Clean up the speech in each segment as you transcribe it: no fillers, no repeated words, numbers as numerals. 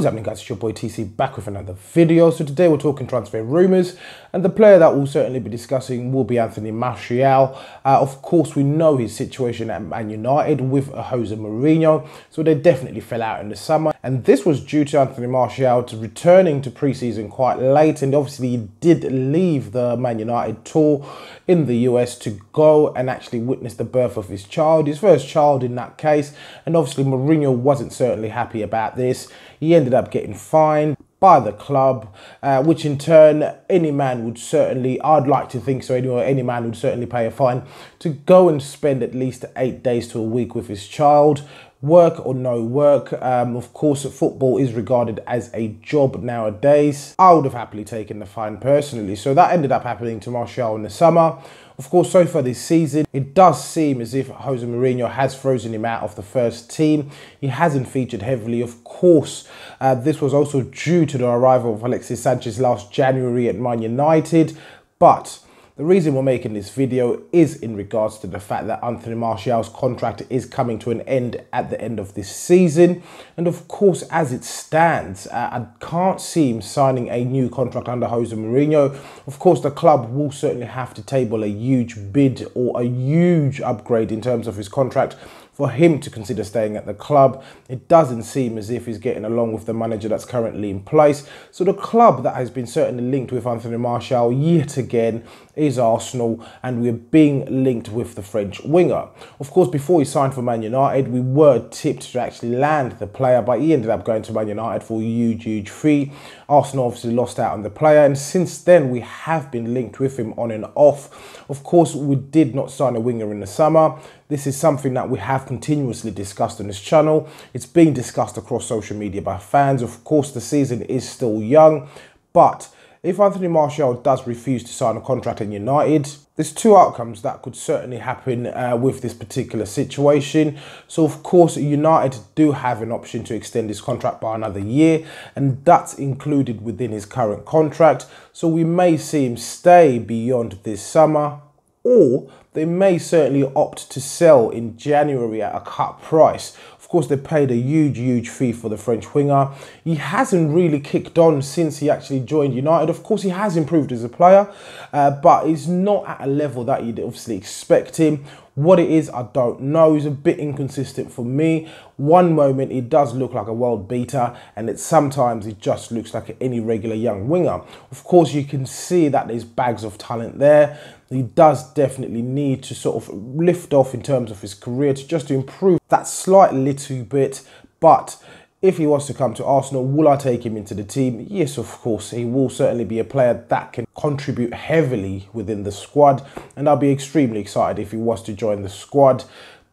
What is happening, guys? It's your boy TC back with another video. So today we're talking transfer rumours, and the player that we'll certainly be discussing will be Anthony Martial. Of course, we know his situation at Man United with Jose Mourinho, so they definitely fell out in the summer, and this was due to Anthony Martial returning to pre-season quite late, and obviously he did leave the Man United tour in the US to go and actually witness the birth of his child, his first child in that case, and obviously Mourinho wasn't certainly happy about this. He ended up getting fined by the club, which in turn, any man would certainly, I'd like to think so anyway, any man would certainly pay a fine to go and spend at least 8 days to a week with his child. Work or no work, of course, football is regarded as a job nowadays. I would have happily taken the fine personally. So that ended up happening to Martial in the summer. Of course, so far this season, it does seem as if Jose Mourinho has frozen him out of the first team. He hasn't featured heavily. Of course, this was also due to the arrival of Alexis Sanchez last January at Man United. But the reason we're making this video is in regards to the fact that Anthony Martial's contract is coming to an end at the end of this season. And of course, as it stands, I can't see him signing a new contract under Jose Mourinho. Of course, the club will certainly have to table a huge bid or a huge upgrade in terms of his contract for him to consider staying at the club. It doesn't seem as if he's getting along with the manager that's currently in place. So the club that has been certainly linked with Anthony Martial yet again is Arsenal, and we're being linked with the French winger. Of course, before he signed for Man United, we were tipped to actually land the player, but he ended up going to Man United for a huge fee. Arsenal obviously lost out on the player, and since then we have been linked with him on and off. Of course, we did not sign a winger in the summer. This is something that we have continuously discussed on this channel. It's being discussed across social media by fans. Of course, the season is still young, but if Anthony Martial does refuse to sign a contract in United, there's two outcomes that could certainly happen with this particular situation. So of course, United do have an option to extend his contract by another year, and that's included within his current contract. So we may see him stay beyond this summer, or they may certainly opt to sell in January at a cut price. Of course, they paid a huge fee for the French winger. He hasn't really kicked on since he actually joined United. Of course, he has improved as a player, but he's not at a level that you'd obviously expect him. What it is, I don't know. He's a bit inconsistent for me. One moment, he does look like a world beater, and sometimes he just looks like any regular young winger. Of course, you can see that there's bags of talent there. He does definitely need to sort of lift off in terms of his career to improve that slight little bit. But if he was to come to Arsenal, will I take him into the team? Yes, of course. He will certainly be a player that can contribute heavily within the squad, and I'll be extremely excited if he was to join the squad.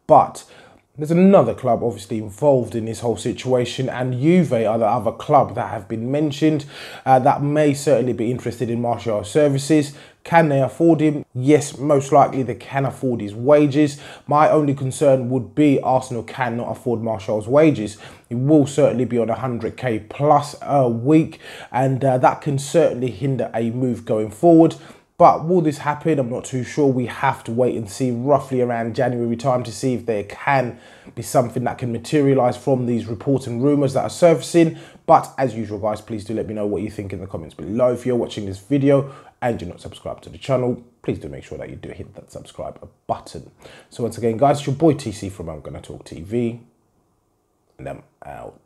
But there's another club obviously involved in this whole situation, and Juve are the other club that have been mentioned that may certainly be interested in Martial's services. Can they afford him? Yes, most likely they can afford his wages. My only concern would be Arsenal cannot afford Martial's wages. He will certainly be on 100k plus a week, and that can certainly hinder a move going forward. But will this happen? I'm not too sure. We have to wait and see roughly around January time to see if there can be something that can materialise from these reports and rumours that are surfacing. But as usual, guys, please do let me know what you think in the comments below. If you're watching this video and you're not subscribed to the channel, please do make sure that you do hit that subscribe button. So once again, guys, it's your boy TC from I'm Gonna Talk TV, and I'm out.